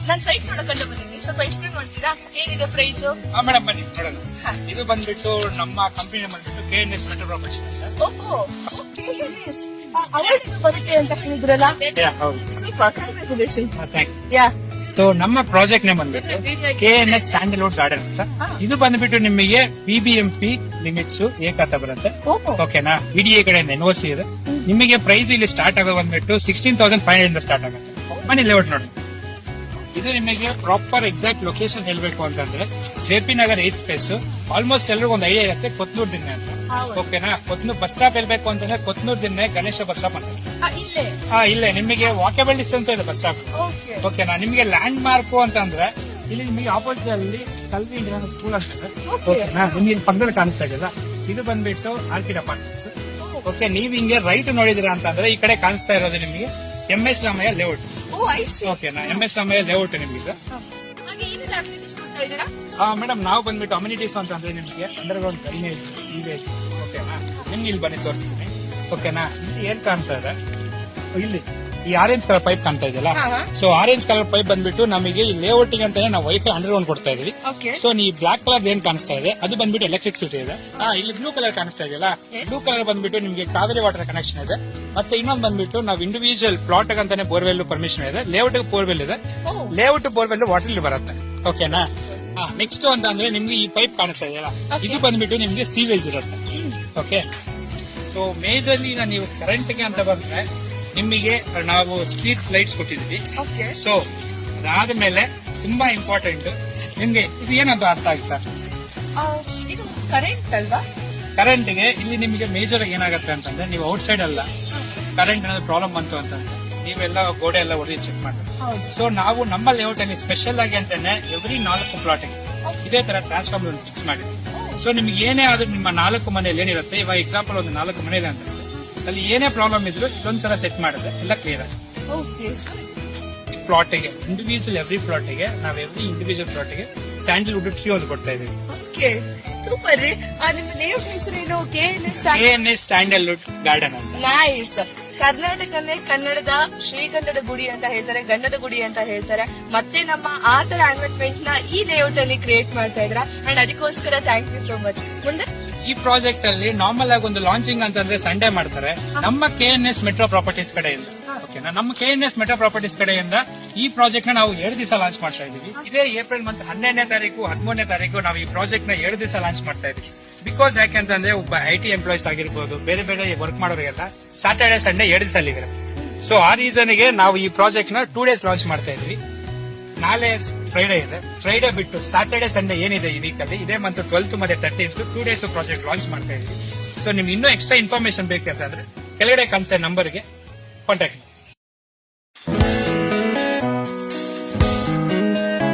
ನಾನ್ site ನೋಡಕಲ್ಲ ಬಂದಿದ್ದೀನಿ, ಸ್ವಲ್ಪ explain ಮಾಡ್ತೀರಾ ಏನಿದೆ ಪ್ರೈಸ್? ಮೇಡಮ್ ಬನ್ನಿ ನೋಡೋಣ. ಇದು ಬಂದ್ಬಿಟ್ಟು ನಮ್ಮ ಕಂಪನಿ ಬಂದ್ಬಿಟ್ಟು KNS ಮೆಟ್ರೋ ಪ್ರಾಪರ್ಟೀಸ್ ಅಂತ. ಓಹೋ, KNS ಅವಾರ್ಡ್ ಬರುತ್ತೆ ಅಂತ ಹೇಳಿದ್ರಲ್ಲ? ಹೌದು. Super, congratulation. Thank you. Yeah, so ನಮ್ಮ ಪ್ರಾಜೆಕ್ಟ್ ನೇಮ್ ಬಂದ್ಬಿಟ್ಟು KNS ಸ್ಯಾಂಡಲ್ವುಡ್ ಗಾರ್ಡನ್ ಅಂತ. ಇದು ಬಂದ್ಬಿಟ್ಟು ನಿಮಗೆ BBMP ಲಿಮಿಟ್ಸ್ ಏಕತ್ತ ಬರುತ್ತೆ. ಓಕೆನಾ? BDA ಕಡೆಯಿಂದ NOC ಇದೆ. ನಿಮಗೆ ಪ್ರೈಸ್ ಇಲ್ಲಿ ಸ್ಟಾರ್ಟ್ ಆಗೋದು ಬಂದ್ಬಿಟ್ಟು 16,500 ಇಂದ ಸ್ಟಾರ್ಟ್ ಆಗುತ್ತೆ. ಮನಿ ಲೇಔಟ್ ನೋಡಿ. ಇದು ನಿಮಗೆ ಪ್ರಾಪರ್ ಎಕ್ಸಾಕ್ಟ್ ಲೊಕೇಶನ್ ಹೇಳ್ಬೇಕು ಅಂತಂದ್ರೆ JP Nagar 8th face. Almost ಎಲ್ರಿಗೂ ಒಂದು ಐಡಿಯಾ ಇರುತ್ತೆ, ಕೊತ್ನೂರ್ ದಿನ್ನೆ ಅಂತ. ಓಕೆನಾ? ಕೊತ್ನೂರ್ ಬಸ್ ಸ್ಟಾಪ್ ಹೇಳ್ಬೇಕು ಅಂತಂದ್ರೆ ಕೊತ್ನೂರ್ ದಿನ್ನೆ ಗಣೇಶ ಬಸ್ ಸ್ಟಾಪ್ ಅಂತ. ಇಲ್ಲೇ ನಿಮಗೆ ವಾಕೇಬಲ್ ಡಿಸ್ಟೆನ್ಸ್ ಇದೆ ಬಸ್ ಸ್ಟಾಪ್. ಓಕೆನಾ? ನಿಮಗೆ ಲ್ಯಾಂಡ್ ಮಾರ್ಕ್ ಅಂತಂದ್ರೆ ಇಲ್ಲಿ ನಿಮಗೆ ಆಪೋಸಿಟ್ ಅಲ್ಲಿ ಕಲ್ವಿ ಇಂಡಿಯನ್ ಸ್ಕೂಲ್ ಅಂತ. ಓಕೆನಾ? ನಿಮ್ಗೆ ಇಲ್ಲಿ ಪಕ್ಕದಲ್ಲಿ ಕಾಣಿಸ್ತಾ ಇದೆಯಲ್ಲ, ಇದು ಬಂದ್ಬಿಟ್ಟು ಆರ್ಕಿಡ್ ಅಪಾರ್ಟ್ಮೆಂಟ್ಸ್. ಓಕೆ, ನೀವ್ ಹಿಂಗೆ ರೈಟ್ ನೋಡಿದಿರಾ ಅಂತಂದ್ರೆ ಈ ಕಡೆ ಕಾಣಿಸ್ತಾ ಇರೋದು ನಿಮಗೆ MS ರಾಮಯ್ಯ ಲೇಔಟ್. ಓಕೆನಾ? MS ರಾಮಯ್ಯ ಲೇಔಟ್ ನಿಮ್ಗೆ. ಮೇಡಮ್ ನಾವು ಬಂದ್ಬಿಟ್ಟು ಅಮ್ಯುನಿಟೀಸ್ ಅಂತಂದ್ರೆ ನಿಮ್ಗೆ ಅಂಡರ್ಗ್ರೌಂಡ್ ಡ್ರೈನೇಜ್ ಇದೆ. ಓಕೆನಾ? ನಿಮ್ಗೆ ಇಲ್ಲಿ ಬನ್ನಿ ತೋರಿಸ್ತೀನಿ. ಓಕೆನಾ? ಇಲ್ಲಿ ಏನ್ ಕಾಣ್ತಾ ಇದೆ, ಇಲ್ಲಿ ಈ ಆರೆಂಜ್ ಕಲರ್ ಪೈಪ್ ಕಾಣ್ತಾ ಇದೆಯಲ್ಲ, ಸೊ ಆರೆಂಜ್ ಕಲರ್ ಪೈಪ್ ಬಂದ್ಬಿಟ್ಟು ನಮಗೆ ಈ ಲೇಔಟಿಂಗ್ ಅಂತಾನೆ ನಾವು ವೈಫೈ ಅಂಡರ್ಗ್ರೌಂಡ್ ಕೊಡ್ತಾ ಇದೀವಿ. ಸೊ ನೀವು ಬ್ಲಾಕ್ ಕಲರ್ ಏನ್ ಕಾಣಿಸ್ತಾ ಇದೆ ಅದು ಬಂದ್ಬಿಟ್ಟು ಎಲೆಕ್ಟ್ರಿಸಿಟಿ ಇದೆ. ಇಲ್ಲಿ ಬ್ಲೂ ಕಲರ್ ಕಾಣಿಸ್ತಾ ಇದೆಯಲ್ಲ, ಬ್ಲೂ ಕಲರ್ ಬಂದ್ಬಿಟ್ಟು ನಿಮಗೆ ಕಾವೇರಿ ವಾಟರ್ ಕನೆಕ್ಷನ್ ಇದೆ. ಮತ್ತೆ ಇನ್ನೊಂದು ಬಂದ್ಬಿಟ್ಟು ನಾವು ಇಂಡಿವಿಜುವಲ್ ಪ್ಲಾಟ್ ಅಂತಾನೆ ಬೋರ್ವೆಲ್ ಪರ್ಮಿಷನ್ ಇದೆ. ಲೇಔಟ್ ಬೋರ್ವೆಲ್ ಇದೆ. ಲೇಔಟ್ ಬೋರ್ವೆಲ್ ವಾಟರ್ ಬರುತ್ತೆ. ಓಕೆನಾ? ನೆಕ್ಸ್ಟ್ ಅಂತಂದ್ರೆ ನಿಮ್ಗೆ ಈ ಪೈಪ್ ಕಾಣಿಸ್ತಾ ಇದೆಯಲ್ಲ, ಇದು ಬಂದ್ಬಿಟ್ಟು ನಿಮ್ಗೆ ಸೀವೇಜ್ ಇರುತ್ತೆ. ಓಕೆ, ಸೊ ಮೇಜರ್ಲಿ ನೀವು ಕರೆಂಟ್ ಗೆ ಅಂತ ಬಂದ್ರೆ ನಿಮಗೆ ನಾವು ಸ್ಟ್ರೀಟ್ ಲೈಟ್ಸ್ ಕೊಟ್ಟಿದ್ವಿ. ಸೊ ಅದಾದ್ಮೇಲೆ ತುಂಬಾ ಇಂಪಾರ್ಟೆಂಟ್ ನಿಮ್ಗೆ ಇದು ಏನಂತ ಅರ್ಥ ಆಗುತ್ತಾ? ಇದು ಕರೆಂಟ್ ಅಲ್ವಾ? ಕರೆಂಟ್ ಗೆ ಇಲ್ಲಿ ನಿಮಗೆ ಮೇಜರ್ ಏನಾಗುತ್ತೆ ಅಂತಂದ್ರೆ ನೀವು ಔಟ್ ಸೈಡ್ ಅಲ್ಲ, ಕರೆಂಟ್ ಏನಾದ್ರು ಪ್ರಾಬ್ಲಮ್ ಬಂತು ಅಂತಂದ್ರೆ ನೀವೆಲ್ಲ ಗೋಡೆ ಎಲ್ಲ ಹೊಡೆದು ಚೆಕ್ ಮಾಡ್ಬೇಕು. ಸೊ ನಾವು ನಮ್ಮ ಲೇಔಟ್ ಅಲ್ಲಿ ಸ್ಪೆಷಲ್ ಆಗಿ ಅಂತಾನೆ ಎವ್ರಿ 4 ಪ್ಲಾಟ್ ಇದೇ ತರ ಟ್ರಾನ್ಸ್ಫಾರ್ಮರ್ ಫಿಕ್ಸ್ ಮಾಡಿದ್ವಿ. ಸೊ ನಿಮ್ಗೆ ಏನೇ ಆದ್ರೂ ನಿಮ್ಮ 4 ಮನೆಯಲ್ಲಿ ಏನಿರುತ್ತೆ, ಇವಾಗ ಎಕ್ಸಾಂಪಲ್ ಒಂದು 4 ಮನೆ ಇದೆ ಅಂತ ಅಲ್ಲಿ ಏನೇ ಪ್ರಾಬ್ಲಮ್ ಇದ್ರು ಇದೊಂದ್ಸಲ ಸೆಟ್ ಮಾಡಿದ್ರೆ ಎಲ್ಲ ಕ್ಲಿಯರ್ ಆಗುತ್ತೆ. ಪ್ಲಾಟಿಗೆ ಇಂಡಿವಿಜುವಲ್ ಎವ್ರಿ ಪ್ಲಾಟಿಗೆ ನಾವು ಎವ್ರಿ ಇಂಡಿವಿಜುವಲ್ ಪ್ಲಾಟಿಗೆ ಸ್ಯಾಂಡಲ್ವುಡ್ ಟ್ರೀ ಒಂದು ಕೊಡ್ತಾ ಇದೀವಿ. ಸೂಪರ್ ರೀ. ನಿಮ್ಮ ಲೇಔಟ್ ಹೆಸರೇನು? KNS ಸ್ಯಾಂಡಲ್ವುಡ್ ಗಾರ್ಡನ್ ಅಂತ. ನೈಸ್. ಕರ್ನಾಟಕನೇ ಕನ್ನಡದ ಶ್ರೀಗಂಧದ ಗುಡಿ ಅಂತ ಹೇಳ್ತಾರೆ, ಗಂಧದ ಗುಡಿ ಅಂತ ಹೇಳ್ತಾರೆ. ಮತ್ತೆ ನಮ್ಮ ಆ ತರ ಅಡ್ವರ್ಟೈಸ್ಮೆಂಟ್ ನ ಈ ಲೇಔಟ್ ಅಲ್ಲಿ ಕ್ರಿಯೇಟ್ ಮಾಡ್ತಾ ಇದ್ರ, ಅಂಡ್ ಅದಕ್ಕೋಸ್ಕರ ಥ್ಯಾಂಕ್ ಯು ಸೋ ಮಚ್. ಮುಂದೆ ಈ ಪ್ರಾಜೆಕ್ಟ್ ಅಲ್ಲಿ ನಾರ್ಮಲ್ ಆಗಿ ಒಂದು ಲಾಂಚಿಂಗ್ ಅಂತಂದ್ರೆ ಸಂಡೇ ಮಾಡ್ತಾರೆ ನಮ್ಮ KNS ಮೆಟ್ರೋ ಪ್ರಾಪರ್ಟೀಸ್ ಕಡೆಯಿಂದ. ಓಕೆನಾ? ನಮ್ಮ KNS ಮೆಟ್ರೋ ಪ್ರಾಪರ್ಟೀಸ್ ಕಡೆಯಿಂದ ಈ ಪ್ರಾಜೆಕ್ಟ್ ನ ನಾವು 2 ದಿವಸ ಲಾಂಚ್ ಮಾಡ್ತಾ ಇದೀವಿ. ಇದೇ ಏಪ್ರಿಲ್ ಮಂತ್ 12ನೇ ತಾರೀಕು 13ನೇ ತಾರೀಕು ನಾವು ಈ ಪ್ರಾಜೆಕ್ಟ್ ನ 2 ದಿವಸ ಲಾಂಚ್ ಮಾಡ್ತಾ ಇದೀವಿ. ಬಿಕಾಸ್ ಯಾಕೆಂತಂದ್ರೆ ಒಬ್ಬ IT ಎಂಪ್ಲಾಯೀಸ್ ಆಗಿರ್ಬೋದು, ಬೇರೆ ಬೇರೆ ವರ್ಕ್ ಮಾಡೋರಿಗೆಲ್ಲ ಸ್ಯಾಟರ್ಡೆ ಸಂಡೇ 2 ದಿವಸ ಲೀವ್ ಇರುತ್ತೆ. ಸೊ ಆ ರೀಸನ್ ಗೆ ನಾವು ಈ ಪ್ರಾಜೆಕ್ಟ್ ನ 2 ಡೇಸ್ ಲಾಂಚ್ ಮಾಡ್ತಾ ಇದೀವಿ. ನಾಳೆ ಫ್ರೈಡೆ ಇದೆ, ಫ್ರೈಡೆ ಬಿಟ್ಟು ಸ್ಯಾಟರ್ಡೆ ಸಂಡೇ ಏನಿದೆ ಈ ವೀಕ್ ಅಲ್ಲಿ, ಇದೇ ಮಂತ್ 12th ಮತ್ತೆ 13th 2 ಡೇಸ್ ಪ್ರಾಜೆಕ್ಟ್ ಲಾಂಚ್ ಮಾಡ್ತಾ ಇದೀವಿ. ಸೊ ನಿಮ್ಗೆ ಇನ್ನೂ ಎಕ್ಸ್ಟ್ರಾ ಇನ್ಫಾರ್ಮೇಶನ್ ಬೇಕಂತಂದ್ರೆ ಕೆಳಗಡೆ ಕಾಣಿಸೋ ನಂಬರ್ಗೆ ಕಾಂಟ್ಯಾಕ್ಟ್ ಮಾಡಿ.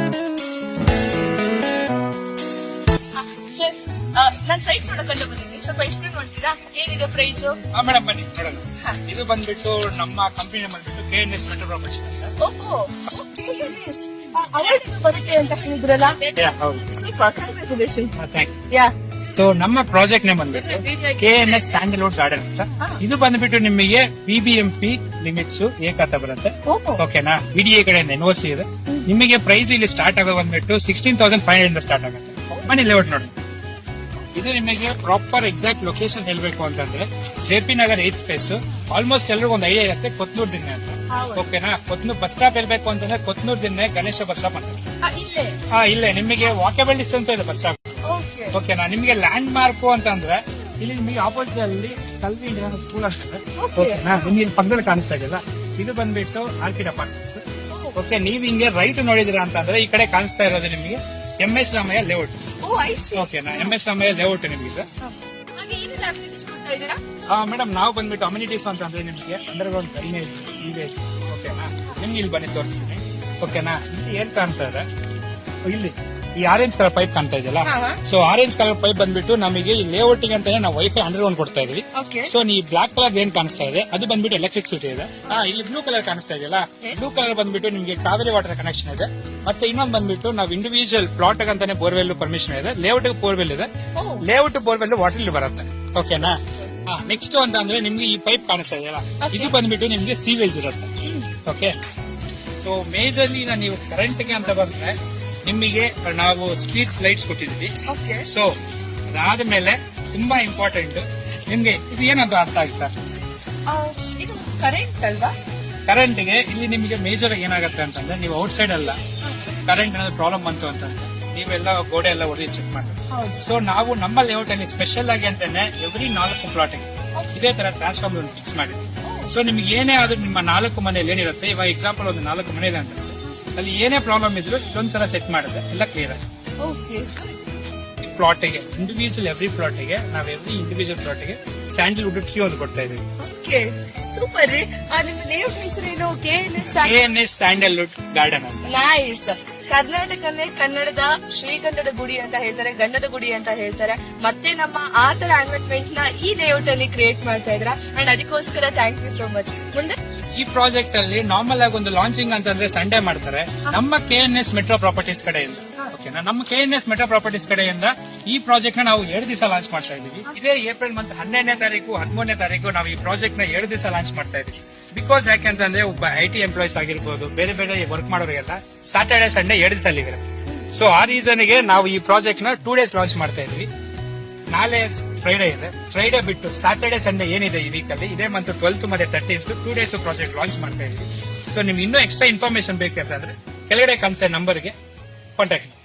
ನಾನ್ ಸೈಟ್ ನೋಡಕಲ್ಲ ಬಂದಿದ್ದೀನಿ, ಸ್ವಲ್ಪ ಎಕ್ಸ್ಪ್ಲೇನ್ ಮಾಡ್ತೀರಾ ಏನಿದೆ ಪ್ರೈಸ್? ಮೇಡಮ್ ಬನ್ನಿ ನೋಡೋಣ. ಇದು ಬಂದ್ಬಿಟ್ಟು ನಮ್ಮ ಕಂಪನಿ ಬಂದ್ಬಿಟ್ಟು KNS ಮೆಟ್ರೋ ಪ್ರಾಪರ್ಟೀಸ್ ಅಂತ. ಓಹೋ, KNS ಅವಾರ್ಡ್ ಬರುತ್ತೆ ಅಂತ ಹೇಳಿದ್ರಲ್ಲ? ಹೌದು. Super, congratulation. Thank you. So ನಮ್ಮ ಪ್ರಾಜೆಕ್ಟ್ ನೇಮ್ ಬಂದ್ಬಿಟ್ಟು KNS ಸ್ಯಾಂಡಲ್ವುಡ್ ಗಾರ್ಡನ್ ಅಂತ. ಇದು ಬಂದ್ಬಿಟ್ಟು ನಿಮಗೆ BBMP ಲಿಮಿಟ್ಸ್ ಏಕತ್ತ ಬರುತ್ತೆ. ಓಕೆನಾ? BDA ಕಡೆಯಿಂದ NOC ಇದೆ. ನಿಮಗೆ ಪ್ರೈಸ್ ಇಲ್ಲಿ ಸ್ಟಾರ್ಟ್ ಆಗೋದು ಬಂದ್ಬಿಟ್ಟು 16,500 ಇಂದ ಸ್ಟಾರ್ಟ್ ಆಗುತ್ತೆ. ಮನಿ ಲೇಔಟ್ ನೋಡಿ. ಇದು ನಿಮಗೆ ಪ್ರಾಪರ್ ಎಕ್ಸಾಕ್ಟ್ ಲೊಕೇಶನ್ ಹೇಳ್ಬೇಕು ಅಂತಂದ್ರೆ JP Nagar 8th face. Almost ಎಲ್ರಿಗೂ ಒಂದು ಐಡಿಯಾ ಇರುತ್ತೆ, ಕೊತ್ನೂರ್ ದಿನ್ನೆ ಅಂತ. ಓಕೆನಾ? ಕೊತ್ನೂರ್ ಬಸ್ ಸ್ಟಾಪ್ ಹೇಳ್ಬೇಕು ಅಂತಂದ್ರೆ ಕೊತ್ನೂರ್ ದಿನ್ನೆ ಗಣೇಶ ಬಸ್ ಸ್ಟಾಪ್ ಅಂತ. ಇಲ್ಲೇ ನಿಮಗೆ ವಾಕೇಬಲ್ ಡಿಸ್ಟೆನ್ಸ್ ಇದೆ ಬಸ್ ಸ್ಟಾಪ್. ಓಕೆನಾ? ನಿಮಗೆ ಲ್ಯಾಂಡ್ ಮಾರ್ಕ್ ಅಂತಂದ್ರೆ ಇಲ್ಲಿ ನಿಮಗೆ ಆಪೋಸಿಟ್ ಅಲ್ಲಿ ಕಲ್ವಿ ಇಂಡಿಯನ್ ಸ್ಕೂಲ್ ಅಂತ. ಓಕೆನಾ? ನಿಮ್ಗೆ ಇಲ್ಲಿ ಪಕ್ಕದಲ್ಲಿ ಕಾಣಿಸ್ತಾ ಇದೆಯಲ್ಲ, ಇದು ಬಂದ್ಬಿಟ್ಟು ಆರ್ಕಿಡ್ ಅಪಾರ್ಟ್ಮೆಂಟ್ಸ್. ಓಕೆ, ನೀವ್ ಹಿಂಗೆ ರೈಟ್ ನೋಡಿದಿರಾ ಅಂತಂದ್ರೆ ಈ ಕಡೆ ಕಾಣಿಸ್ತಾ ಇರೋದು ನಿಮಗೆ MS ರಾಮಯ್ಯ ಲೇಔಟ್. ಓಕೆನಾ? MS ರಾಮಯ್ಯ ಲೇಔಟ್ ನಿಮಗೆ. ಮೇಡಮ್ ನಾವು ಬಂದ್ಬಿಟ್ಟು ಅಮ್ಯುನಿಟೀಸ್ ಅಂತಂದ್ರೆ ನಿಮಗೆ ಅಂಡರ್ಗ್ರೌಂಡ್ ಡ್ರೈನೇಜ್ ಇದೆ. ಓಕೆನಾ? ನಿಮ್ಗೆ ಇಲ್ಲಿ ಬನ್ನಿ ತೋರಿಸ್ತೀನಿ. ಓಕೆನಾ? ಇಲ್ಲಿ ಏನ್ ಕಾಣ್ತಾ ಇದೆ, ಇಲ್ಲಿ ಈ ಆರೆಂಜ್ ಕಲರ್ ಪೈಪ್ ಕಾಣ್ತಾ ಇದೆಯಲ್ಲ, ಸೊ ಆರೆಂಜ್ ಕಲರ್ ಪೈಪ್ ಬಂದ್ಬಿಟ್ಟು ನಮಗೆ ಈ ಲೇಔಟಿಂಗ್ ಅಂತಾನೆ ನಾವು ವೈಫೈ ಅಂಡರ್ಗ್ರೌಂಡ್ ಕೊಡ್ತಾ ಇದೀವಿ. ಸೊ ನೀವು ಬ್ಲಾಕ್ ಕಲರ್ ಏನ್ ಕಾಣಿಸ್ತಾ ಇದೆ ಅದು ಬಂದ್ಬಿಟ್ಟು ಎಲೆಕ್ಟ್ರಿಸಿಟಿ ಇದೆ. ಇಲ್ಲಿ ಬ್ಲೂ ಕಲರ್ ಕಾಣಿಸ್ತಾ ಇದೆಯಲ್ಲ, ಬ್ಲೂ ಕಲರ್ ಬಂದ್ಬಿಟ್ಟು ನಿಮಗೆ ಕಾವೇರಿ ವಾಟರ್ ಕನೆಕ್ಷನ್ ಇದೆ. ಮತ್ತೆ ಇನ್ನೊಂದು ಬಂದ್ಬಿಟ್ಟು ನಾವು ಇಂಡಿವಿಜುವಲ್ ಪ್ಲಾಟ್ ಅಂತಾನೆ ಬೋರ್ವೆಲ್ ಪರ್ಮಿಷನ್ ಇದೆ. ಲೇಔಟ್ ಬೋರ್ವೆಲ್ ಇದೆ. ಲೇಔಟ್ ಬೋರ್ವೆಲ್ ವಾಟರ್ ಬರುತ್ತೆ. ಓಕೆನಾ? ನೆಕ್ಸ್ಟ್ ಅಂತಂದ್ರೆ ನಿಮ್ಗೆ ಈ ಪೈಪ್ ಕಾಣಿಸ್ತಾ ಇದೆಯಲ್ಲ, ಇದು ಬಂದ್ಬಿಟ್ಟು ನಿಮ್ಗೆ ಸೀವೇಜ್ ಇರುತ್ತೆ. ಓಕೆ, ಸೊ ಮೇಜರ್ಲಿ ನೀವು ಕರೆಂಟ್ ಗೆ ಅಂತ ಬಂದ್ರೆ ನಿಮಗೆ ನಾವು ಸ್ಟ್ರೀಟ್ ಲೈಟ್ಸ್ ಕೊಟ್ಟಿದ್ವಿ. ಓಕೆ. ಸೊ ಅದಾದ್ಮೇಲೆ ತುಂಬಾ ಇಂಪಾರ್ಟೆಂಟ್ ನಿಮ್ಗೆ ಇದು ಏನಂತ ಅರ್ಥ ಆಯ್ತಾ? ಇದು ಕರೆಂಟ್ ಅಲ್ವಾ? ಕರೆಂಟ್ ಗೆ ಇಲ್ಲಿ ನಿಮಗೆ ಮೇಜರ್ ಏನಾಗುತ್ತೆ ಅಂತಂದ್ರೆ ನೀವು ಔಟ್ ಸೈಡ್ ಅಲ್ಲ ಕರೆಂಟ್ ಏನಾದ್ರು ಪ್ರಾಬ್ಲಮ್ ಬಂತು ಅಂತಂದ್ರೆ ನೀವೆಲ್ಲ ಗೋಡೆ ಎಲ್ಲ ಹೊಡೆದು ಚೆಕ್ ಮಾಡ್ಬೇಕು. ಹೌದು. ಸೊ ನಾವು ನಮ್ಮ ಲೇಔಟ್ ಅಲ್ಲಿ ಸ್ಪೆಷಲ್ ಆಗಿ ಅಂತಾನೆ ಎವ್ರಿ 4 ಪ್ಲಾಟ್ ಇದೇ ತರ ಟ್ರಾನ್ಸ್ಫಾರ್ಮರ್ ಫಿಕ್ಸ್ ಮಾಡಿದ್ವಿ. ಸೊ ನಿಮ್ಗೆ ಏನೇ ಆದ್ರೂ ನಿಮ್ಮ 4 ಮನೆಯಲ್ಲಿ ಏನಿರುತ್ತೆ, ಇವಾಗ ಎಕ್ಸಾಂಪಲ್ ಒಂದು 4 ಮನೆ ಇದೆ ಅಂತಂದ್ರೆ ಅಲ್ಲಿ ಏನೇ ಪ್ರಾಬ್ಲಮ್ ಇದ್ರು ಇದೊಂದ್ಸಲ ಸೆಟ್ ಮಾಡುತ್ತೆ, ಎಲ್ಲ ಕ್ಲಿಯರ್ ಆಗುತ್ತೆ. ಓಕೆ. ಪ್ಲಾಟ್ಗೆ ಇಂಡಿವಿಜುವಲ್ ಎವ್ರಿ ಪ್ಲಾಟ್ಗೆ ನಾವು ಎವ್ರಿ ಇಂಡಿವಿಜುವಲ್ ಪ್ಲಾಟ್ಗೆ ಸ್ಯಾಂಡಲ್ವುಡ್ ಟ್ರೀ ಒಂದು ಕೊಡ್ತಾ ಇದೀವಿ. ಓಕೆ, ಸೂಪರ್ ರೀ. ನಿಮ್ಮ ಲೇಔಟ್ ಹೆಸರೇನು? KNS ಸ್ಯಾಂಡಲ್ವುಡ್ ಗಾರ್ಡನ್ ಅಂತ. ನೈಸ್. ಕರ್ನಾಟಕನೇ ಕನ್ನಡದ ಶ್ರೀಗಂಧದ ಗುಡಿ ಅಂತ ಹೇಳ್ತಾರೆ, ಗಂಧದ ಗುಡಿ ಅಂತ ಹೇಳ್ತಾರೆ. ಮತ್ತೆ ನಮ್ಮ ಆ ತರ ಅಡ್ವರ್ಟೈಸ್ಮೆಂಟ್ ನ ಈ ಲೇಔಟ್ ಅಲ್ಲಿ ಕ್ರಿಯೇಟ್ ಮಾಡ್ತಾ ಇದ್ರ, ಅಂಡ್ ಅದಕ್ಕೋಸ್ಕರ ಥ್ಯಾಂಕ್ ಯು ಸೋ ಮಚ್. ಮುಂದೆ ಈ ಪ್ರಾಜೆಕ್ಟ್ ಅಲ್ಲಿ ನಾರ್ಮಲ್ ಆಗಿ ಒಂದು ಲಾಂಚಿಂಗ್ ಅಂತಂದ್ರೆ ಸಂಡೇ ಮಾಡ್ತಾರೆ ನಮ್ಮ KNS ಮೆಟ್ರೋ ಪ್ರಾಪರ್ಟೀಸ್ ಕಡೆಯಿಂದ. ಓಕೆನಾ? ನಮ್ಮ KNS ಮೆಟ್ರೋ ಪ್ರಾಪರ್ಟೀಸ್ ಕಡೆಯಿಂದ ಈ ಪ್ರಾಜೆಕ್ಟ್ ನ ನಾವು 2 ದಿವಸ ಲಾಂಚ್ ಮಾಡ್ತಾ ಇದೀವಿ. ಇದೇ ಏಪ್ರಿಲ್ ಮಂತ್ 12ನೇ ತಾರೀಕು 13ನೇ ತಾರೀಕು ನಾವು ಈ ಪ್ರಾಜೆಕ್ಟ್ ನ 2 ದಿವಸ ಲಾಂಚ್ ಮಾಡ್ತಾ ಇದೀವಿ. ಬಿಕಾಸ್ ಯಾಕೆಂತಂದ್ರೆ ಒಬ್ಬ IT ಎಂಪ್ಲಾಯೀಸ್ ಆಗಿರ್ಬೋದು, ಬೇರೆ ಬೇರೆ ವರ್ಕ್ ಮಾಡೋರಿಗೆಲ್ಲ ಸ್ಯಾಟರ್ಡೆ ಸಂಡೇ 2 ದಿವಸ ಲೀವ್ ಇರುತ್ತೆ. ಸೊ ಆ ರೀಸನ್ ಗೆ ನಾವು ಈ ಪ್ರಾಜೆಕ್ಟ್ ನ 2 ಡೇಸ್ ಲಾಂಚ್ ಮಾಡ್ತಾ ಇದೀವಿ. ನಾಳೆ ಫ್ರೈಡೆ ಇದೆ, ಫ್ರೈಡೆ ಬಿಟ್ಟು ಸ್ಯಾಟರ್ಡೆ ಸಂಡೇ ಏನಿದೆ ಈ ವೀಕ್ ಅಲ್ಲಿ ಇದೇ ಮಂತ್ 12th ಮತ್ತೆ 13th 2 ಡೇಸ್ ಪ್ರಾಜೆಕ್ಟ್ ಲಾಂಚ್ ಮಾಡ್ತಾ ಇದೀವಿ. ಸೊ ನಿಮ್ಗೆ ಇನ್ನೂ ಎಕ್ಸ್ಟ್ರಾ ಇನ್ಫಾರ್ಮೇಶನ್ ಬೇಕಂತಂದ್ರೆ ಕೆಳಗಡೆ ಕಾಣಿಸೋ ನಂಬರ್ಗೆ ಕಾಂಟ್ಯಾಕ್ಟ್ ಮಾಡಿ.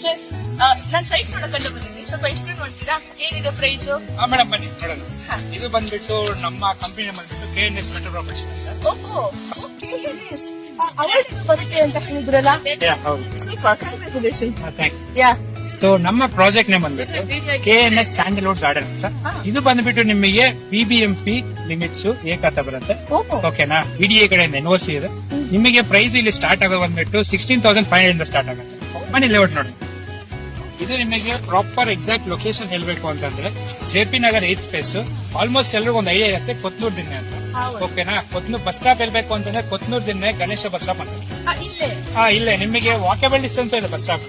ಸರ್, ನಾನ್ ಸೈಟ್ ನೋಡಕೊಂಡು ಬಂದಿದ್ದೀನಿ, ಸ್ವಲ್ಪ ಎಕ್ಸ್ಪ್ಲೇನ್ ಮಾಡ್ತೀರಾ? ಏನಿದೆ ಪ್ರೈಸ್? ಮೇಡಮ್ ಬನ್ನಿ ನೋಡೋಣ. ಇದು ಬಂದ್ಬಿಟ್ಟು ನಮ್ಮ ಕಂಪನಿ ಬಂದ್ಬಿಟ್ಟು KNS ಮೆಟ್ರೋ ಪ್ರಾಪರ್ಟೀಸ್ ಅಂತ. ಓಹೋ, KNS ಅವಾರ್ಡ್ ಬರುತ್ತೆ ಅಂತ ಹೇಳಿದ್ರಲ್ಲ? ಹೌದು. Super, congratulation. Thank you. Yeah. So ನಮ್ಮ ಪ್ರಾಜೆಕ್ಟ್ ನೇಮ್ ಬಂದ್ಬಿಟ್ಟು KNS ಸ್ಯಾಂಡಲ್ವುಡ್ ಗಾರ್ಡನ್ ಅಂತ. ಇದು ಬಂದ್ಬಿಟ್ಟು ನಿಮಗೆ BBMP ಲಿಮಿಟ್ಸ್ ಏಕತ್ತ ಬರುತ್ತೆ. ಓಕೆನಾ? BDA ಕಡೆಯಿಂದ NOC ಇದೆ. ನಿಮಗೆ ಪ್ರೈಸ್ ಇಲ್ಲಿ ಸ್ಟಾರ್ಟ್ ಆಗೋದು ಬಂದ್ಬಿಟ್ಟು 16,500 ಇಂದ ಸ್ಟಾರ್ಟ್ ಆಗುತ್ತೆ. ಬನ್ನಿ ಲೇಔಟ್ ನೋಡಿ. ಇದು ನಿಮಗೆ ಪ್ರಾಪರ್ ಎಕ್ಸಾಕ್ಟ್ ಲೊಕೇಶನ್ ಹೇಳ್ಬೇಕು ಅಂತಂದ್ರೆ JP Nagar 8th face. Almost ಎಲ್ರಿಗೂ ಒಂದು ಐಡಿಯಾ ಇರುತ್ತೆ, ಕೊತ್ನೂರ್ ದಿನ್ನೆ ಅಂತ. ಓಕೆನಾ? ಕೊತ್ನೂರ್ ಬಸ್ ಸ್ಟಾಪ್ ಹೇಳ್ಬೇಕು ಅಂತಂದ್ರೆ ಕೊತ್ನೂರ್ ದಿನ್ನೆ ಗಣೇಶ ಬಸ್ ಸ್ಟಾಪ್ ಅಂತ. ಇಲ್ಲೇ ನಿಮಗೆ ವಾಕೇಬಲ್ ಡಿಸ್ಟೆನ್ಸ್ ಇದೆ ಬಸ್ ಸ್ಟಾಪ್.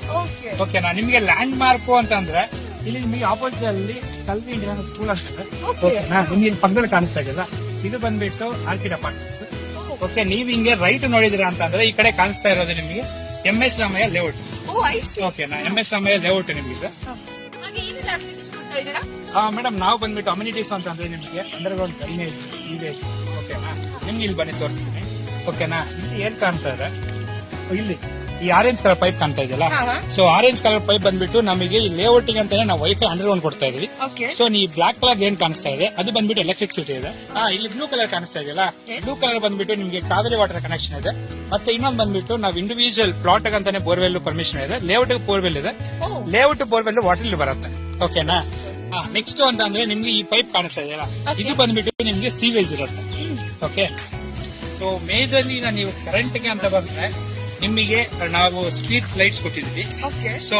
ಓಕೆನಾ? ನಿಮಗೆ ಲ್ಯಾಂಡ್ ಮಾರ್ಕ್ ಅಂತಂದ್ರೆ ಇಲ್ಲಿ ನಿಮಗೆ ಆಪೋಸಿಟ್ ಅಲ್ಲಿ ಕಲ್ವಿ ಇಂಡಿಯನ್ ಸ್ಕೂಲ್ ಅಂತ ಇದೆ. ಓಕೆನಾ? ನಿಮ್ಗೆ ಇಲ್ಲಿ ಪಕ್ಕದಲ್ಲಿ ಕಾಣಿಸ್ತಾ ಇದೆಯಲ್ಲ, ಇದು ಬಂದ್ಬಿಟ್ಟು ಆರ್ಕಿಡ್ ಅಪಾರ್ಟ್ಮೆಂಟ್ಸ್. ಓಕೆ, ನೀವ್ ಹಿಂಗೆ ರೈಟ್ ನೋಡಿದಿರಾ ಅಂತಂದ್ರೆ ಈ ಕಡೆ ಕಾಣಿಸ್ತಾ ಇರೋದು ನಿಮಗೆ MS ರಾಮಯ್ಯ ಲೇಔಟ್. ಓಕೆನಾ? MS ರಾಮಯ್ಯ ಲೇಔಟ್ ನಿಮಗೆ. ಮೇಡಮ್ ನಾವು ಬಂದ್ಬಿಟ್ಟು ಅಮ್ಯುನಿಟೀಸ್ ಅಂತಂದ್ರೆ ನಿಮಗೆ ಅಂಡರ್ಗ್ರೌಂಡ್ ಡ್ರೈನೇಜ್ ಇದೆ. ಓಕೆನಾ? ನಿಮ್ಗೆ ಇಲ್ಲಿ ಬನ್ನಿ ತೋರಿಸ್ತೀನಿ. ಓಕೆನಾ? ಇಲ್ಲಿ ಏನ್ ಕಾಣ್ತಾ ಇದೆ, ಇಲ್ಲಿ ಈ ಆರೆಂಜ್ ಕಲರ್ ಪೈಪ್ ಕಾಣ್ತಾ ಇದೆಯಲ್ಲ, ಸೊ ಆರೆಂಜ್ ಕಲರ್ ಪೈಪ್ ಬಂದ್ಬಿಟ್ಟು ನಮಗೆ ಈ ಲೇಔಟಿಂಗ್ ಅಂತಾನೆ ನಾವು ವೈಫೈ ಅಂಡರ್ಗ್ರೌಂಡ್ ಕೊಡ್ತಾ ಇದೀವಿ. ಸೊ ನೀವು ಬ್ಲಾಕ್ ಕಲರ್ ಏನ್ ಕಾಣಿಸ್ತಾ ಇದೆ ಅದು ಬಂದ್ಬಿಟ್ಟು ಎಲೆಕ್ಟ್ರಿಸಿಟಿ ಇದೆ. ಇಲ್ಲಿ ಬ್ಲೂ ಕಲರ್ ಕಾಣಿಸ್ತಾ ಇದೆಯಲ್ಲ, ಬ್ಲೂ ಕಲರ್ ಬಂದ್ಬಿಟ್ಟು ನಿಮಗೆ ಕಾವೇರಿ ವಾಟರ್ ಕನೆಕ್ಷನ್ ಇದೆ. ಮತ್ತೆ ಇನ್ನೊಂದು ಬಂದ್ಬಿಟ್ಟು ನಾವು ಇಂಡಿವಿಜುವಲ್ ಪ್ಲಾಟ್ ಅಂತಾನೆ ಬೋರ್ವೆಲ್ ಪರ್ಮಿಷನ್ ಇದೆ. ಲೇಔಟ್ ಬೋರ್ವೆಲ್ ಇದೆ, ಲೇಔಟ್ ಬೋರ್ವೆಲ್ ವಾಟರ್ ಬರುತ್ತೆ. ಓಕೆನಾ? ನೆಕ್ಸ್ಟ್ ಅಂತಂದ್ರೆ ನಿಮ್ಗೆ ಈ ಪೈಪ್ ಕಾಣಿಸ್ತಾ ಇದೆಯಲ್ಲ, ಇದು ಬಂದ್ಬಿಟ್ಟು ನಿಮ್ಗೆ ಸೀವೇಜ್ ಇರುತ್ತೆ. ಓಕೆ, ಸೊ ಮೇಜರ್ಲಿ ನೀವು ಕರೆಂಟ್ ಗೆ ಅಂತ ಬಂದ್ರೆ ನಿಮಗೆ ನಾವು ಸ್ಟ್ರೀಟ್ ಲೈಟ್ಸ್ ಕೊಟ್ಟಿದ್ವಿ. ಸೊ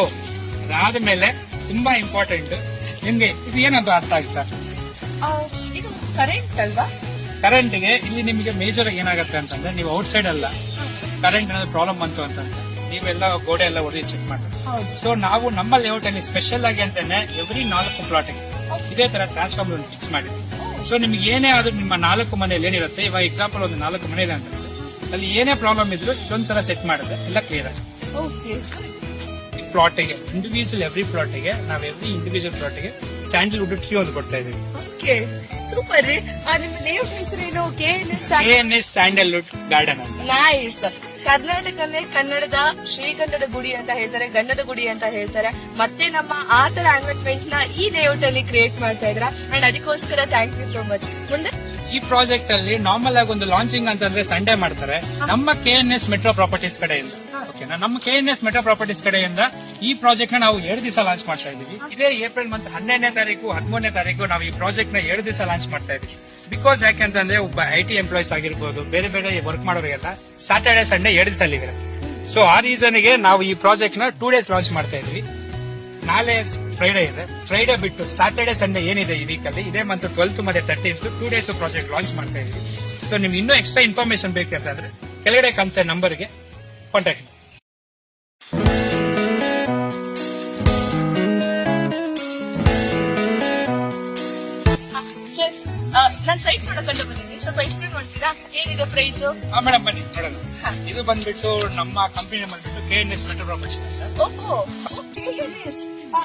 ಅದಾದ್ಮೇಲೆ ತುಂಬಾ ಇಂಪಾರ್ಟೆಂಟ್ ನಿಮ್ಗೆ ಇದು ಏನಂತ ಅರ್ಥ ಆಯ್ತಾ? ಇದು ಕರೆಂಟ್ ಅಲ್ವಾ? ಕರೆಂಟ್ ಗೆ ಇಲ್ಲಿ ನಿಮಗೆ ಮೇಜರ್ ಏನಾಗುತ್ತೆ ಅಂತಂದ್ರೆ ನೀವು ಔಟ್ ಸೈಡ್ ಅಲ್ಲ ಕರೆಂಟ್ ಏನಾದ್ರು ಪ್ರಾಬ್ಲಮ್ ಬಂತು ಅಂತಂದ್ರೆ ನೀವೆಲ್ಲ ಗೋಡೆ ಎಲ್ಲ ಹೊಡೆದು ಚೆಕ್ ಮಾಡ್ಬೇಕು. ಸೊ ನಾವು ನಮ್ಮ ಲೇಔಟ್ ಅಲ್ಲಿ ಸ್ಪೆಷಲ್ ಆಗಿ ಅಂತಾನೆ ಎವ್ರಿ 4 ಪ್ಲಾಟ್ ಇದೇ ತರ ಟ್ರಾನ್ಸ್ಫಾರ್ಮರ್ ಫಿಕ್ಸ್ ಮಾಡಿದ್ವಿ. ಸೊ ನಿಮ್ಗೆ ಏನೇ ಆದ್ರೂ ನಿಮ್ಮ 4 ಮನೆಯಲ್ಲಿ ಏನಿರುತ್ತೆ, ಇವಾಗ ಎಕ್ಸಾಂಪಲ್ ಒಂದು 4 ಮನೆ ಇದೆ ಅಂತಂದ್ರೆ ಅಲ್ಲಿ ಏನೇ ಪ್ರಾಬ್ಲಮ್ ಇದ್ರು ಇದೊಂದ್ಸಲ ಸೆಟ್ ಮಾಡುತ್ತೆ, ಎಲ್ಲ ಕ್ಲಿಯರ್ ಆಗುತ್ತೆ. ಪ್ಲಾಟ್ಗೆ ಇಂಡಿವಿಜುವಲ್ ಎವ್ರಿ ಪ್ಲಾಟ್ಗೆ ನಾವು ಎವ್ರಿ ಇಂಡಿವಿಜುವಲ್ ಪ್ಲಾಟ್ಗೆ ಸ್ಯಾಂಡಲ್ವುಡ್ ಟ್ರೀ ಒಂದು ಕೊಡ್ತಾ ಇದೀವಿ. ಓಕೆ, ಸೂಪರ್ ರೀ. ನಿಮ್ಮ ಲೇಔಟ್ ಹೆಸರೇನು? KNS ಸ್ಯಾಂಡಲ್ವುಡ್ ಗಾರ್ಡನ್ ಅಂತ. ನೈಸ್. ಕರ್ನಾಟಕನೇ ಕನ್ನಡದ ಶ್ರೀಗಂಧದ ಗುಡಿ ಅಂತ ಹೇಳ್ತಾರೆ, ಗಂಧದ ಗುಡಿ ಅಂತ ಹೇಳ್ತಾರೆ. ಮತ್ತೆ ನಮ್ಮ ಆ ತರ ಅಡ್ವರ್ಟೈಸ್ಮೆಂಟ್ ನ ಈ ಲೇಔಟ್ ಅಲ್ಲಿ ಕ್ರಿಯೇಟ್ ಮಾಡ್ತಾ ಇದ್ರ, ಅಂಡ್ ಅದಕ್ಕೋಸ್ಕರ ಥ್ಯಾಂಕ್ ಯು ಸೋ ಮಚ್. ಮುಂದೆ ಈ ಪ್ರಾಜೆಕ್ಟ್ ಅಲ್ಲಿ ನಾರ್ಮಲ್ ಆಗಿ ಒಂದು ಲಾಂಚಿಂಗ್ ಅಂತಂದ್ರೆ ಸಂಡೇ ಮಾಡ್ತಾರೆ ನಮ್ಮ KNS ಮೆಟ್ರೋ ಪ್ರಾಪರ್ಟೀಸ್ ಕಡೆಯಿಂದ. ಓಕೆನಾ? ನಮ್ಮ KNS ಮೆಟ್ರೋ ಪ್ರಾಪರ್ಟೀಸ್ ಕಡೆಯಿಂದ ಈ ಪ್ರಾಜೆಕ್ಟ್ ನ ನಾವು 2 ದಿವಸ ಲಾಂಚ್ ಮಾಡ್ತಾ ಇದೀವಿ. ಇದೇ ಏಪ್ರಿಲ್ ಮಂತ್ 12ನೇ ತಾರೀಕು 13ನೇ ತಾರೀಕು ನಾವು ಈ ಪ್ರಾಜೆಕ್ಟ್ ನ 2 ದಿವಸ ಲಾಂಚ್ ಮಾಡ್ತಾ ಇದೀವಿ. ಬಿಕಾಸ್ ಯಾಕೆಂತಂದ್ರೆ ಒಬ್ಬ IT ಎಂಪ್ಲಾಯೀಸ್ ಆಗಿರ್ಬೋದು, ಬೇರೆ ಬೇರೆ ವರ್ಕ್ ಮಾಡೋರಿಗೆಲ್ಲ ಸ್ಯಾಟರ್ಡೆ ಸಂಡೇ 2 ದಿವಸ ಲೀವ್ ಇರುತ್ತೆ. ಸೊ ಆ ರೀಸನ್ ಗೆ ನಾವು ಈ ಪ್ರಾಜೆಕ್ಟ್ ನ 2 ಡೇಸ್ ಲಾಂಚ್ ಮಾಡ್ತಾ ಇದೀವಿ. ನಾಳೆ ಫ್ರೈಡೆ ಇದೆ, ಫ್ರೈಡೆ ಬಿಟ್ಟು ಸ್ಯಾಟರ್ಡೆ ಸಂಡೇ ಏನಿದೆ ಈ ವೀಕ್ ಅಲ್ಲಿ ಇದೇ ಮಂತ್ 12th ಮತ್ತೆ 13th 2 ಡೇಸ್ ಪ್ರಾಜೆಕ್ಟ್ ಲಾಂಚ್ ಮಾಡ್ತಾ ಇದೀವಿ. ಸೊ ನಿಮ್ಗೆ ಇನ್ನೂ ಎಕ್ಸ್ಟ್ರಾ ಇನ್ಫಾರ್ಮೇಶನ್ ಬೇಕಂತಂದ್ರೆ ಕೆಳಗಡೆ ಕಾಣಿಸೋ ನಂಬರ್ಗೆ ಕಾಂಟ್ಯಾಕ್ಟ್ ಮಾಡಿ. ನಾನ್ ಸೈಟ್ ನೋಡಕ್ಕಂತ ಬಂದಿದ್ದೀನಿ, ಸ್ವಲ್ಪ ಎಕ್ಸ್ಪ್ಲೇನ್ ಮಾಡ್ತೀರಾ ಏನಿದೆ ಪ್ರೈಸ್? ಮೇಡಮ್ ಬನ್ನಿ ನೋಡೋಣ. ಇದು ಬಂದ್ಬಿಟ್ಟು ನಮ್ಮ ಕಂಪನಿ ಬಂದ್ಬಿಟ್ಟು KNS ಮೆಟ್ರೋ ಪ್ರಾಪರ್ಟೀಸ್ ಅಂತ. ಓಹೋ, KNS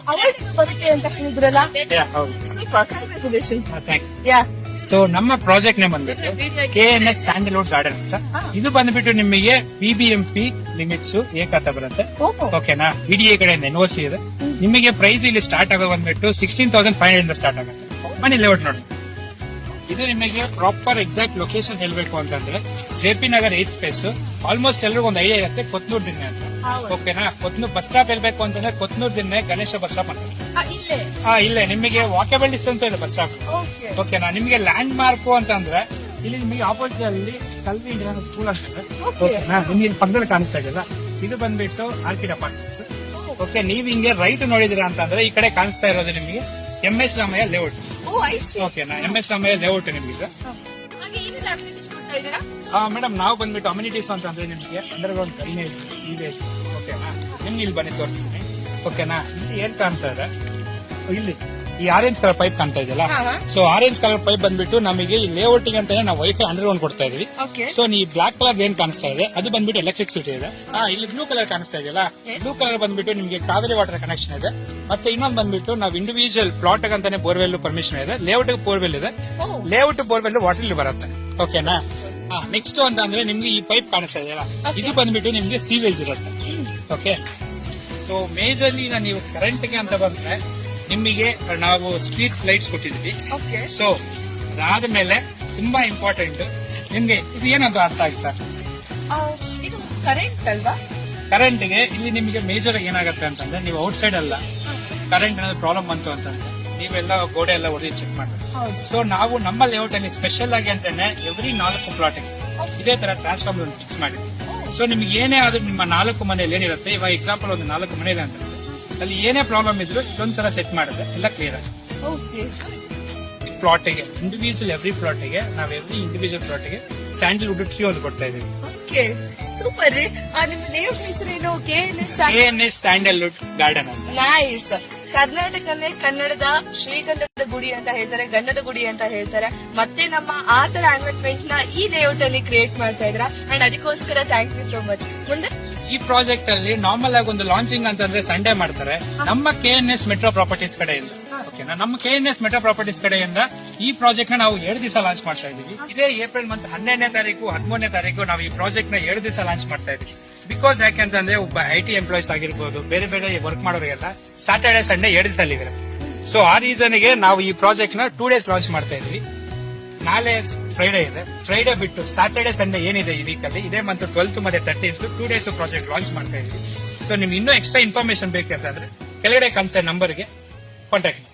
ಅವಾರ್ಡ್ ಬರುತ್ತೆ ಅಂತ ಹೇಳಿದ್ರಲ್ಲ? ಹೌದು. Super, congratulation. Thank you. Yeah, so ನಮ್ಮ ಪ್ರಾಜೆಕ್ಟ್ ನೇಮ್ ಬಂದ್ಬಿಟ್ಟು KNS ಸ್ಯಾಂಡಲ್ವುಡ್ ಗಾರ್ಡನ್ ಅಂತ. ಇದು ಬಂದ್ಬಿಟ್ಟು ನಿಮಗೆ BBMP ಲಿಮಿಟ್ಸ್ ಏಕತ್ತ ಬರುತ್ತೆ. ಓಕೆನಾ? BDA ಕಡೆಯಿಂದ NOC ಇದೆ. ನಿಮಗೆ ಪ್ರೈಸ್ ಇಲ್ಲಿ ಸ್ಟಾರ್ಟ್ ಆಗೋ ಬಂದ್ಬಿಟ್ಟು 16,500 ಇಂದ ಸ್ಟಾರ್ಟ್ ಆಗುತ್ತೆ. ಬನ್ನಿ ಲೇಔಟ್ ನೋಡಿ. ಇದು ನಿಮಗೆ ಪ್ರಾಪರ್ ಎಕ್ಸಾಕ್ಟ್ ಲೊಕೇಶನ್ ಹೇಳ್ಬೇಕು ಅಂತಂದ್ರೆ JP Nagar 8th face. Almost ಎಲ್ರಿಗೂ ಒಂದು ಐಡಿಯಾ ಇರುತ್ತೆ, ಕೊತ್ನೂರ್ ದಿನ್ನೆ ಅಂತ. ಓಕೆನಾ? ಕೊತ್ನೂರ್ ಬಸ್ ಸ್ಟಾಪ್ ಹೇಳ್ಬೇಕು ಅಂತಂದ್ರೆ ಕೊತ್ನೂರ್ ದಿನ್ನೆ ಗಣೇಶ ಬಸ್ ಸ್ಟಾಪ್ ಅಂತ. ಇಲ್ಲೇ ನಿಮಗೆ ವಾಕೇಬಲ್ ಡಿಸ್ಟೆನ್ಸ್ ಇದೆ ಬಸ್ ಸ್ಟಾಪ್. ಓಕೆನಾ? ನಿಮಗೆ ಲ್ಯಾಂಡ್ ಮಾರ್ಕ್ ಅಂತಂದ್ರೆ ಇಲ್ಲಿ ನಿಮಗೆ ಆಪೋಸಿಟ್ ಅಲ್ಲಿ ಕಲ್ವಿ ಇಂಜಿನಿಯರಿಂಗ್ ಸ್ಕೂಲ್ ಅಂತ ಇದೆ. ಓಕೆನಾ? ನಿಮ್ಗೆ ಇಲ್ಲಿ ಪಕ್ಕದಲ್ಲಿ ಕಾಣಿಸ್ತಾ ಇದೆಯಲ್ಲ, ಇದು ಬಂದ್ಬಿಟ್ಟು ಆರ್ಕಿಡ್ ಅಪಾರ್ಟ್ಮೆಂಟ್ಸ್. ಓಕೆ, ನೀವ್ ಹಿಂಗೆ ರೈಟ್ ನೋಡಿದಿರಾ ಅಂತಂದ್ರೆ ಈ ಕಡೆ ಕಾಣಿಸ್ತಾ ಇರೋದು ನಿಮಗೆ MS ರಾಮಯ್ಯ ಲೇಔಟ್. ಓಕೆನಾ? MS ರಾಮಯ್ಯ ಲೇಔಟ್ ನಿಮ್ಗೆ. ಮೇಡಮ್ ನಾವು ಬಂದ್ಬಿಟ್ಟು ಅಮ್ಯುನಿಟೀಸ್ ಅಂತಂದ್ರೆ ನಿಮ್ಗೆ ಅಂಡರ್ಗ್ರೌಂಡ್ ಡ್ರೈನೇಜ್ ಇದೆ. ಓಕೆನಾ? ನಿಮ್ಗೆ ಇಲ್ಲಿ ಬನ್ನಿ ತೋರಿಸ್ತೀನಿ. ಓಕೆನಾ? ಇಲ್ಲಿ ಏನ್ ಕಾಣ್ತಾ ಇದೆ, ಇಲ್ಲಿ ಈ ಆರೆಂಜ್ ಕಲರ್ ಪೈಪ್ ಕಾಣ್ತಾ ಇದೆಯಲ್ಲ, ಸೊ ಆರೆಂಜ್ ಕಲರ್ ಪೈಪ್ ಬಂದ್ಬಿಟ್ಟು ನಮಗೆ ಈ ಲೇಔಟಿಂಗ್ ಅಂತಾನೆ ನಾವು ವೈಫೈ ಅಂಡರ್ಗ್ರೌಂಡ್ ಕೊಡ್ತಾ ಇದೀವಿ. ಸೊ ನೀವು ಬ್ಲಾಕ್ ಕಲರ್ ಏನ್ ಕಾಣಿಸ್ತಾ ಇದೆ ಅದು ಬಂದ್ಬಿಟ್ಟು ಎಲೆಕ್ಟ್ರಿಸಿಟಿ ಇದೆ. ಇಲ್ಲಿ ಬ್ಲೂ ಕಲರ್ ಕಾಣಿಸ್ತಾ ಇದೆಯಲ್ಲ, ಬ್ಲೂ ಕಲರ್ ಬಂದ್ಬಿಟ್ಟು ನಿಮಗೆ ಕಾವೇರಿ ವಾಟರ್ ಕನೆಕ್ಷನ್ ಇದೆ. ಮತ್ತೆ ಇನ್ನೊಂದು ಬಂದ್ಬಿಟ್ಟು ನಾವು ಇಂಡಿವಿಜುವಲ್ ಪ್ಲಾಟ್ ಅಂತಾನೆ ಬೋರ್ವೆಲ್ ಪರ್ಮಿಷನ್ ಇದೆ. ಲೇಔಟ್ ಬೋರ್ವೆಲ್ ಇದೆ. ಲೇಔಟ್ ಬೋರ್ವೆಲ್ ವಾಟರ್ ಬರುತ್ತೆ. ಓಕೆನಾ? ನೆಕ್ಸ್ಟ್ ಅಂತ ಅಂದ್ರೆ ನಿಮ್ಗೆ ಈ ಪೈಪ್ ಕಾಣಿಸ್ತಾ ಇದೆಯಲ್ಲ, ಇದು ಬಂದ್ಬಿಟ್ಟು ನಿಮ್ಗೆ ಸೀವೇಜ್ ಇರುತ್ತೆ. ಓಕೆ, ಸೊ ಮೇಜರ್ಲಿ ನೀವು ಕರೆಂಟ್ ಗೆ ಅಂತ ಬಂದ್ರೆ ನಿಮಗೆ ನಾವು ಸ್ಟ್ರೀಟ್ ಲೈಟ್ಸ್ ಕೊಟ್ಟಿದ್ವಿ. ಸೊ ಅದಾದ್ಮೇಲೆ ತುಂಬಾ ಇಂಪಾರ್ಟೆಂಟ್ ನಿಮ್ಗೆ ಇದು ಏನಂತ ಅರ್ಥ ಆಗುತ್ತಾ? ಇದು ಕರೆಂಟ್ ಅಲ್ವಾ? ಕರೆಂಟ್ ಗೆ ಇಲ್ಲಿ ನಿಮಗೆ ಮೇಜರ್ ಏನಾಗುತ್ತೆ ಅಂತಂದ್ರೆ ನೀವು ಔಟ್ ಸೈಡ್ ಅಲ್ಲ ಕರೆಂಟ್ ಏನಾದ್ರು ಪ್ರಾಬ್ಲಮ್ ಬಂತು ಅಂತಂದ್ರೆ ನೀವೆಲ್ಲ ಗೋಡೆ ಎಲ್ಲ ಹೊಡೆದು ಚೆಕ್ ಮಾಡ್ಬೇಕು. ಸೊ ನಾವು ನಮ್ಮ ಲೇಔಟ್ ಅಲ್ಲಿ ಸ್ಪೆಷಲ್ ಆಗಿ ಅಂತಾನೆ ಎವ್ರಿ 4 ಪ್ಲಾಟ್ ಇದೇ ತರ ಟ್ರಾನ್ಸ್ಫಾರ್ಮರ್ ಫಿಕ್ಸ್ ಮಾಡಿದ್ವಿ. ಸೊ ನಿಮ್ಗೆ ಏನೇ ಆದ್ರೂ ನಿಮ್ಮ 4 ಮನೆಯಲ್ಲಿ ಏನಿರುತ್ತೆ, ಇವಾಗ ಎಕ್ಸಾಂಪಲ್ ಒಂದು 4 ಮನೆ ಇದೆ ಅಂತ ಅಲ್ಲಿ ಏನೇ ಪ್ರಾಬ್ಲಮ್ ಇದ್ರು ಇದೊಂದ್ಸಲ ಸೆಟ್ ಮಾಡಿದ್ರೆ ಎಲ್ಲ ಕ್ಲಿಯರ್ ಆಗುತ್ತೆ. ಪ್ಲಾಟಿಗೆ ಇಂಡಿವಿಜುವಲ್ ಎವ್ರಿ ಪ್ಲಾಟಿಗೆ ನಾವು ಎವ್ರಿ ಇಂಡಿವಿಜುವಲ್ ಪ್ಲಾಟಿಗೆ ಸ್ಯಾಂಡಲ್ವುಡ್ ಟ್ರೀ ಒಂದು ಕೊಡ್ತಾ ಇದೀವಿ. ಸೂಪರ್. ನಿಮ್ಮ ಲೇಔಟ್ ಹೆಸರೇನು? KNS ಸ್ಯಾಂಡಲ್ವುಡ್ ಗಾರ್ಡನ್ ಅಂತ. ನೈಸ್. ಕರ್ನಾಟಕನೇ ಕನ್ನಡದ ಶ್ರೀಗಂಧದ ಗುಡಿ ಅಂತ ಹೇಳ್ತಾರೆ, ಗಂಧದ ಗುಡಿ ಅಂತ ಹೇಳ್ತಾರೆ. ಮತ್ತೆ ನಮ್ಮ ಆತರ ಅಡ್ವರ್ಟೈಸ್ಮೆಂಟ್ ನ ಈ ಲೇಔಟ್ ಅಲ್ಲಿ ಕ್ರಿಯೇಟ್ ಮಾಡ್ತಾ ಇದ್ರ ಅಂಡ್ ಅದಕ್ಕೋಸ್ಕರ ಥ್ಯಾಂಕ್ ಯು ಸೋ ಮಚ್. ಮುಂದೆ ಈ ಪ್ರಾಜೆಕ್ಟ್ ಅಲ್ಲಿ ನಾರ್ಮಲ್ ಆಗಿ ಒಂದು ಲಾಂಚಿಂಗ್ ಅಂತಂದ್ರೆ ಸಂಡೇ ಮಾಡ್ತಾರೆ ನಮ್ಮ KNS ಮೆಟ್ರೋ ಪ್ರಾಪರ್ಟೀಸ್ ಕಡೆಯಿಂದ. ಓಕೆನಾ? ನಮ್ಮ KNS ಮೆಟ್ರೋ ಪ್ರಾಪರ್ಟೀಸ್ ಕಡೆಯಿಂದ ಈ ಪ್ರಾಜೆಕ್ಟ್ ನ ನಾವು 2 ದಿವಸ ಲಾಂಚ್ ಮಾಡ್ತಾ ಇದೀವಿ. ಇದೇ ಏಪ್ರಿಲ್ ಮಂತ್ 12ನೇ ತಾರೀಕು 13ನೇ ತಾರೀಕು ನಾವು ಈ ಪ್ರಾಜೆಕ್ಟ್ ನ 2 ದಿವಸ ಲಾಂಚ್ ಮಾಡ್ತಾ ಇದೀವಿ. ಬಿಕಾಸ್ ಯಾಕೆಂತಂದ್ರೆ ಒಬ್ಬ IT ಎಂಪ್ಲಾಯೀಸ್ ಆಗಿರ್ಬೋದು, ಬೇರೆ ಬೇರೆ ವರ್ಕ್ ಮಾಡೋರಿಗೆಲ್ಲ ಸ್ಯಾಟರ್ಡೆ ಸಂಡೇ 2 ದಿವಸ ಲೀವ್ ಇರುತ್ತೆ. ಸೊ ಆ ರೀಸನ್ ಗೆ ನಾವು ಈ ಪ್ರಾಜೆಕ್ಟ್ ನ 2 ಡೇಸ್ ಲಾಂಚ್ ಮಾಡ್ತಾ ಇದೀವಿ. ನಾಳೆ ಫ್ರೈಡೆ ಇದೆ, ಫ್ರೈಡೆ ಬಿಟ್ಟು ಸ್ಯಾಟರ್ಡೆ ಸಂಡೇ ಏನಿದೆ ಈ ವೀಕ್ ಅಲ್ಲಿ ಇದೇ ಮಂತ್ 12th ಮತ್ತೆ 13th 2 ಡೇಸ್ ಪ್ರಾಜೆಕ್ಟ್ ಲಾಂಚ್ ಮಾಡ್ತಾ ಇದೀವಿ. ಸೊ ನಿಮ್ಗೆ ಇನ್ನೂ ಎಕ್ಸ್ಟ್ರಾ ಇನ್ಫಾರ್ಮೇಶನ್ ಬೇಕಂತಂದ್ರೆ ಕೆಳಗಡೆ ಕಾಣಿಸೋ ನಂಬರ್ಗೆ ಕಾಂಟ್ಯಾಕ್ಟ್ ಮಾಡಿ.